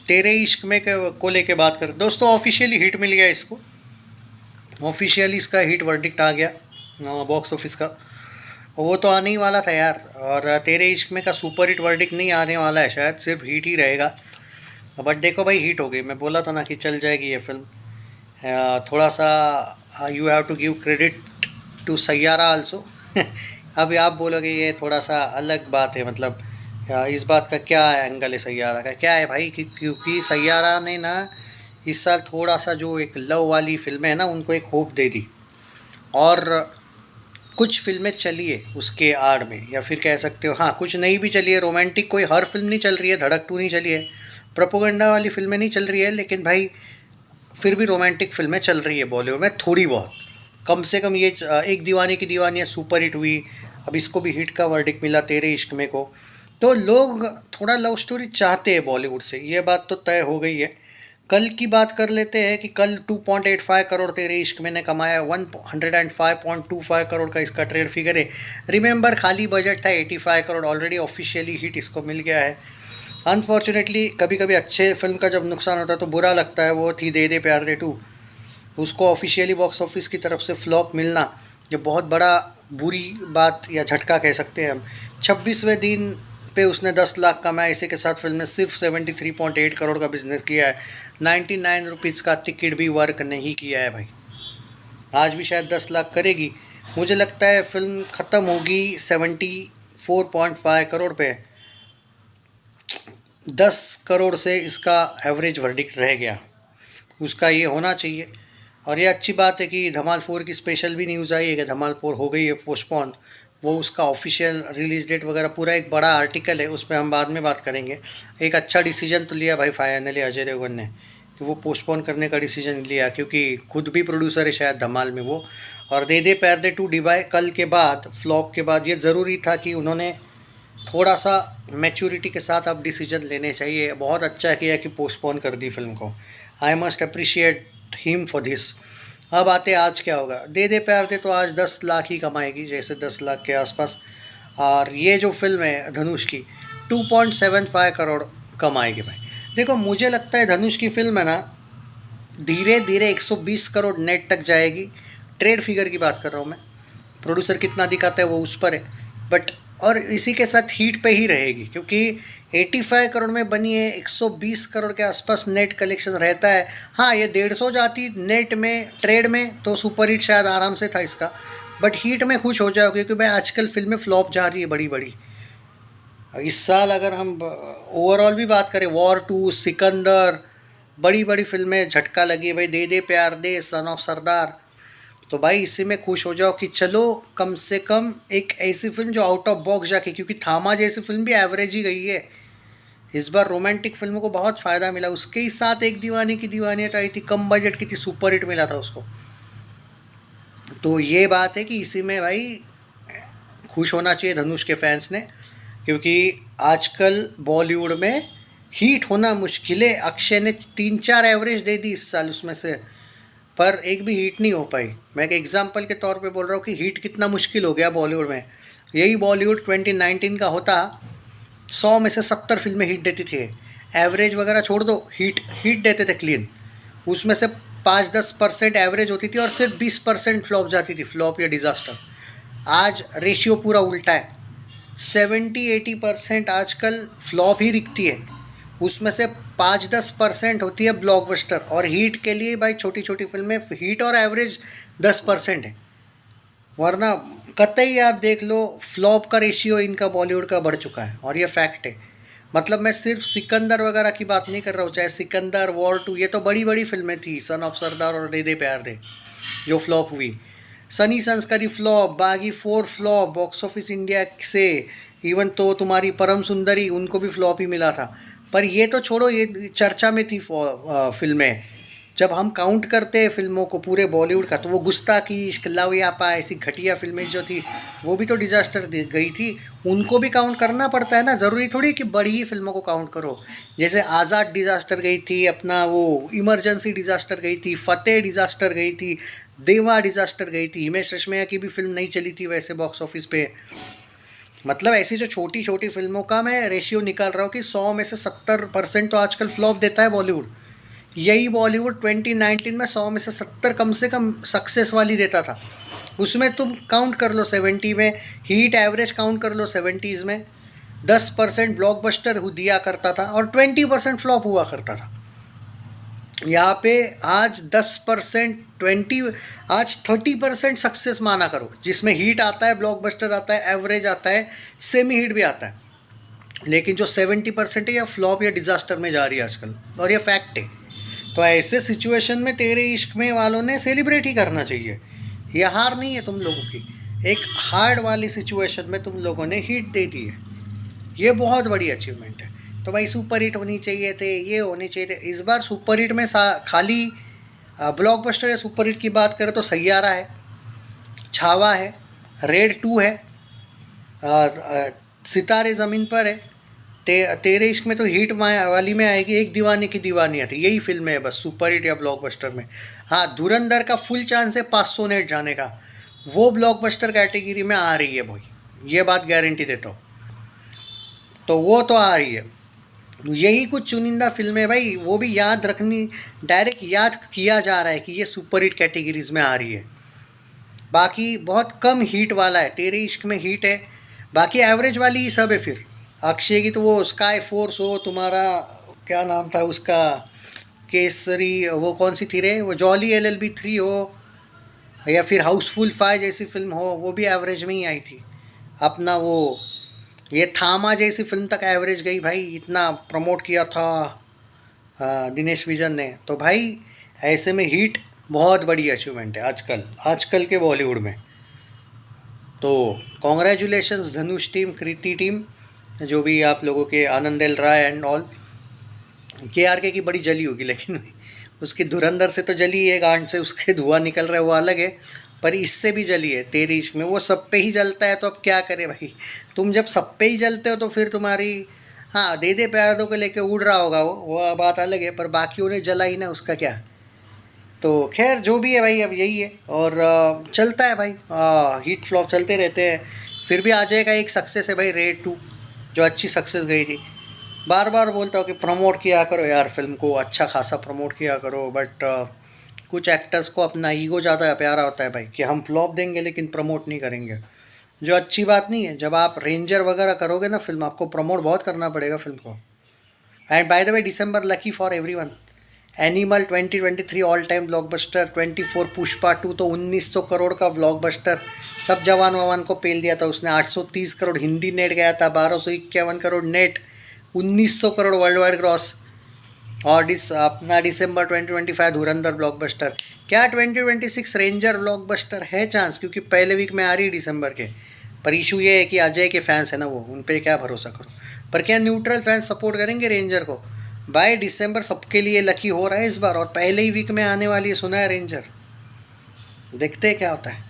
तेरे इश्क में को लेके बात करें दोस्तों, ऑफिशियली हिट मिल गया इसको। ऑफिशियली इसका हिट वर्डिक्ट आ गया बॉक्स ऑफिस का। वो तो आने ही वाला था यार। और तेरे इश्क में का सुपर हिट वर्डिक्ट नहीं आने वाला है, शायद सिर्फ हिट ही रहेगा। बट देखो भाई, हिट हो गई। मैं बोला था ना कि चल जाएगी ये फिल्म। थोड़ा सा you have to give credit to Saiyaara also. अभी आप बोलोगे ये थोड़ा सा अलग बात है, मतलब इस बात का क्या एंगल है? सैयारा का क्या है भाई कि क्योंकि सैयारा ने ना इस साल थोड़ा सा जो एक लव वाली फिल्में है ना, उनको एक होप दे दी। और कुछ फिल्में चली है उसके आड़ में, या फिर कह सकते हो हाँ कुछ नहीं भी चली है। रोमांटिक कोई हर फिल्म नहीं चल रही है, धड़क 2 नहीं चली है, प्रोपोगंडा वाली फिल्में नहीं चल रही है, लेकिन भाई फिर भी रोमांटिक फिल्में चल रही है बॉलीवुड में थोड़ी बहुत। कम से कम ये एक दीवानी की दीवानी सुपर हिट हुई। अब इसको भी हिट का वर्डिक्ट मिला तेरे इश्क में को। तो लोग थोड़ा लव स्टोरी चाहते हैं बॉलीवुड से, ये बात तो तय हो गई है। कल की बात कर लेते हैं कि कल 2.85 करोड़ तेरे इश्क में ने कमाया। 105.25 करोड़ का इसका ट्रेड फिगर है। रिमेंबर खाली बजट था 85 करोड़, ऑलरेडी ऑफिशियली हिट इसको मिल गया है। अनफॉर्चुनेटली कभी कभी अच्छे फिल्म का जब नुकसान होता है तो बुरा लगता है। वो थी दे दे प्यार दे 2, उसको ऑफिशियली बॉक्स ऑफिस की तरफ से फ्लॉप मिलना ये बहुत बड़ा बुरी बात या झटका कह सकते हैं हम। 26वें दिन पे उसने 10 लाख कमाया। इसी के साथ फिल्म ने सिर्फ 73.8 करोड़ का बिजनेस किया है। 99 रुपीज़ का टिकट भी वर्क नहीं किया है भाई। आज भी शायद 10 लाख करेगी। मुझे लगता है फिल्म ख़त्म होगी 74.5 करोड़ पे। 10 करोड़ से इसका एवरेज वर्डिक्ट रह गया, उसका ये होना चाहिए। और ये अच्छी बात है कि धमाल 4 की स्पेशल भी न्यूज़ आई है कि धमाल 4 हो गई है पोस्टपोन। वो उसका ऑफिशियल रिलीज डेट वगैरह पूरा एक बड़ा आर्टिकल है, उस पर हम बाद में बात करेंगे। एक अच्छा डिसीजन तो लिया भाई फाइनली अजय देवगन ने कि वो पोस्टपोन करने का डिसीजन लिया, क्योंकि खुद भी प्रोड्यूसर है शायद धमाल में वो। और दे दे प्यार दे 2 डिवाई कल के बाद फ्लॉप के बाद ये ज़रूरी था कि उन्होंने थोड़ा सा मैच्योरिटी के साथ अब डिसीजन लेने चाहिए। बहुत अच्छा किया कि पोस्टपोन कर दी फिल्म को। I must appreciate him for this. अब आते आज क्या होगा। दे दे प्यार दे तो आज 10 लाख ही कमाएगी, जैसे 10 लाख के आसपास। और ये जो फिल्म है धनुष की 2.75 करोड़ कमाएगी भाई। देखो मुझे लगता है धनुष की फिल्म है ना, धीरे धीरे 120 करोड़ नेट तक जाएगी। ट्रेड फिगर की बात कर रहा हूँ मैं, प्रोड्यूसर कितना दिखाता है वो उस पर है। बट और इसी के साथ हीट पे ही रहेगी, क्योंकि 85 करोड़ में बनी है, 120 करोड़ के आसपास नेट कलेक्शन रहता है। हाँ ये 150 जाती नेट में ट्रेड में तो सुपर हिट शायद आराम से था इसका। बट हीट में खुश हो जाओगे, क्योंकि भाई आजकल फिल्में फ्लॉप जा रही है बड़ी बड़ी। इस साल अगर हम ओवरऑल भी बात करें, वॉर 2, सिकंदर, बड़ी बड़ी फिल्में झटका लगी है भाई। दे दे प्यार दे, सन ऑफ सरदार। तो भाई इसी में खुश हो जाओ कि चलो कम से कम एक ऐसी फिल्म जो आउट ऑफ बॉक्स जाके, क्योंकि थामा जैसी फिल्म भी एवरेज ही गई है। इस बार रोमांटिक फिल्मों को बहुत फ़ायदा मिला। उसके ही साथ एक दीवानी की दीवानी आई थी, कम बजट की थी, सुपर हिट मिला था उसको। तो ये बात है कि इसी में भाई खुश होना चाहिए धनुष के फैंस ने, क्योंकि आजकल बॉलीवुड में हीट होना मुश्किल है। अक्षय ने 3-4 एवरेज दे दी इस साल उसमें से, पर एक भी हिट नहीं हो पाई। मैं एक एग्जांपल के तौर पे बोल रहा हूँ कि हिट कितना मुश्किल हो गया बॉलीवुड में। यही बॉलीवुड 2019 का होता, 100 में से 70 फिल्में हिट देती थी। एवरेज वगैरह छोड़ दो, हिट देते थे क्लीन। उसमें से 5-10% एवरेज होती थी और सिर्फ 20% फ्लॉप जाती थी, फ्लॉप या डिज़ास्टर। आज रेशियो पूरा उल्टा है। 70-80% आजकल फ्लॉप ही दिखती है, उसमें से 5-10% होती है ब्लॉकबस्टर। और हीट के लिए भाई छोटी छोटी फिल्में हीट और एवरेज 10% है, वरना कतई आप देख लो फ्लॉप का रेशियो इनका बॉलीवुड का बढ़ चुका है। और ये फैक्ट है। मतलब मैं सिर्फ सिकंदर वगैरह की बात नहीं कर रहा हूँ, चाहे सिकंदर, वॉर 2, ये तो बड़ी बड़ी फिल्में थी, सन ऑफ सरदार और दे दे प्यार दे जो फ्लॉप हुई। सनी संस्कारी फ्लॉप, बागी 4 फ्लॉप बॉक्स ऑफिस इंडिया से। इवन तो तुम्हारी परम सुंदरी, उनको भी फ्लॉप ही मिला था। पर ये तो छोड़ो, ये चर्चा में थी फिल्में। जब हम काउंट करते हैं फिल्मों को पूरे बॉलीवुड का, तो वो गुस्ताखी, इश्क लव यापा, ऐसी घटिया फिल्में जो थी वो भी तो डिजास्टर गई थी। उनको भी काउंट करना पड़ता है ना, ज़रूरी थोड़ी कि बड़ी ही फिल्मों को काउंट करो। जैसे आज़ाद डिजास्टर गई थी, अपना वो इमरजेंसी डिजास्टर गई थी, फतेह डिजास्टर गई थी, देवा डिजास्टर गई थी। हिमेश रेशमिया की भी फिल्म नहीं चली थी वैसे बॉक्स ऑफिस पे। मतलब ऐसी जो छोटी छोटी फिल्मों का मैं रेशियो निकाल रहा हूँ कि 100 में से 70% तो आजकल फ्लॉप देता है बॉलीवुड। यही बॉलीवुड 2019 में 100 में से कम सक्सेस वाली देता था। उसमें तुम काउंट कर लो 70 में, हीट एवरेज काउंट कर लो 70s में, 10% ब्लॉकबस्टर दिया करता था और 20% फ्लॉप हुआ करता था। यहाँ पे आज 10%, 20, आज 30% सक्सेस माना करो, जिसमें हीट आता है, ब्लॉकबस्टर आता है, एवरेज आता है, सेमी हिट भी आता है। लेकिन जो 70% है या फ्लॉप या डिजास्टर में जा रही है आजकल, और ये फैक्ट है। तो ऐसे सिचुएशन में तेरे इश्क में वालों ने सेलिब्रेट ही करना चाहिए। ये हार नहीं है तुम लोगों की, एक हार्ड वाली सिचुएशन में तुम लोगों ने हिट दे दी है, ये बहुत बड़ी अचीवमेंट है। तो भाई सुपर हिट होनी चाहिए थे, ये होनी चाहिए थे। इस बार सुपर हिट में खाली ब्लॉकबस्टर या सुपर हिट की बात करें तो सैयारा है, छावा है, रेड 2 है, सितारे ज़मीन पर है, तेरे इश्क में तो हिट वाली में आएगी, एक दीवाने की दीवानी आती, यही फिल्म है बस सुपर हिट या ब्लॉकबस्टर में। हाँ, धुरंधर का फुल चांस है 500 नेट जाने का, वो ब्लॉकबस्टर कैटेगरी में आ रही है भाई, ये बात गारंटी देता हूँ। तो वो तो आ रही है। यही कुछ चुनिंदा फिल्में भाई, वो भी याद रखनी, डायरेक्ट याद किया जा रहा है कि ये सुपर हिट कैटेगरीज में आ रही है। बाकी बहुत कम हीट वाला है, तेरे इश्क में हीट है, बाकी एवरेज वाली ही सब है। फिर अक्षय की तो वो स्काई फोर्स हो, तुम्हारा क्या नाम था उसका, केसरी, वो कौन सी थी रे, वो जॉली LLB 3 हो, या फिर हाउसफुल 5 जैसी फिल्म हो, वो भी एवरेज में ही आई थी। अपना वो ये थामा जैसी फिल्म तक एवरेज गई भाई, इतना प्रमोट किया था दिनेश विजन ने। तो भाई ऐसे में हीट बहुत बड़ी अचीवमेंट है आजकल के बॉलीवुड में। तो congratulations Dhanush team, Kriti team, जो भी आप लोगों के, Anand L Rai and all. KRK की बड़ी जली होगी, लेकिन उसकी धुरंधर से तो जली है, गांड से उसके धुआं निकल रहा है वो अलग है, पर इससे भी जली है तेरी इश्क में। वो सब पे ही जलता है, तो अब क्या करे भाई, तुम जब सब पे ही जलते हो तो फिर तुम्हारी, हाँ दे दे प्यार दो को लेके उड़ रहा होगा वो बात अलग है, पर बाकियों ने जला ही ना, उसका क्या। तो खैर जो भी है भाई, अब यही है, और चलता है भाई, हिट फ्लॉप चलते रहते हैं। फिर भी आ जाएगा एक सक्सेस है भाई, रेड 2, जो अच्छी सक्सेस गई थी। बार बार बोलता हूँ कि प्रमोट किया करो यार फिल्म को, अच्छा खासा प्रमोट किया करो, बट कुछ एक्टर्स को अपना ईगो ज़्यादा प्यारा होता है भाई, कि हम फ्लॉप देंगे लेकिन प्रमोट नहीं करेंगे, जो अच्छी बात नहीं है। जब आप रेंजर वगैरह करोगे ना फिल्म, आपको प्रमोट बहुत करना पड़ेगा फिल्म को। And by the way, December lucky for everyone. Animal 2023 all time blockbuster, 24 Pushpa 2 तो 1900 करोड़ का ब्लॉकबस्टर, सब जवान ववान को पेल दिया था उसने। 830 करोड़ हिंदी नेट गया था, 1251 crore net, 1900 crore world wide gross. और अपना दिसंबर 2025 धुरंधर ब्लॉकबस्टर। क्या 2026 रेंजर ब्लॉकबस्टर है चांस, क्योंकि पहले वीक में आ रही है दिसंबर के। पर इशू ये है कि अजय के फैंस है ना, वो उन पे क्या भरोसा करो। पर क्या न्यूट्रल फैंस सपोर्ट करेंगे रेंजर को? बाय दिसंबर सबके लिए लकी हो रहा है इस बार, और पहले ही वीक में आने वाली है सुना है रेंजर। देखते हैं क्या होता है।